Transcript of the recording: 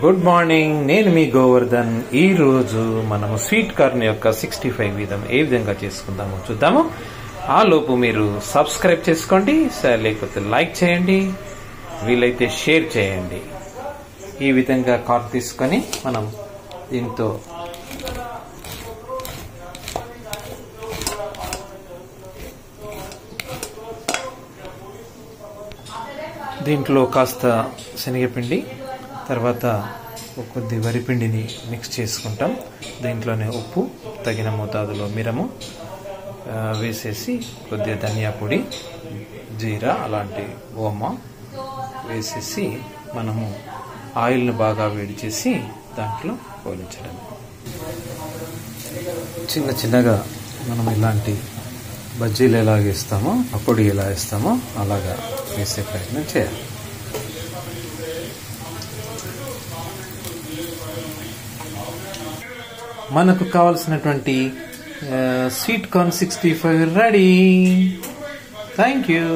Good morning, నేను మీ గోవర్ధన్. ఈ రోజు మనము స్వీట్ కార్న్ యొక్క 65 వీదం ఏ విధంగా చేసుకుందామో చూద్దాము. ఆ లోపు మీరు సబ్స్క్రైబ్ చేసుకోండి, లేకపోతే లైక్ చేయండి, వీలైతే షేర్ చేయండి. ఈ విధంగా కార్న్ తీసుకొని మనం దీంతో దీంట్లో కాస్త శనగపిండి, తర్వాత కొద్ది వరిపిండిని మిక్స్ చేసుకుంటాం. దీంట్లోనే ఉప్పు, తగిన మోతాదులో మిరము వేసేసి కొద్దిగా ధనియా పొడి, జీరా, అలాంటి ఓమ వేసేసి మనము ఆయిల్ను బాగా వేడి చేసి దాంట్లో పోలించడం. చిన్న చిన్నగా మనం ఇలాంటి బజ్జీలు ఎలా వేస్తామో, పకోడీ ఎలా వేస్తామో అలాగా వేసే ప్రయత్నం చేయాలి. మనకు కావలసినటువంటి sweet corn 65 ready. Thank you.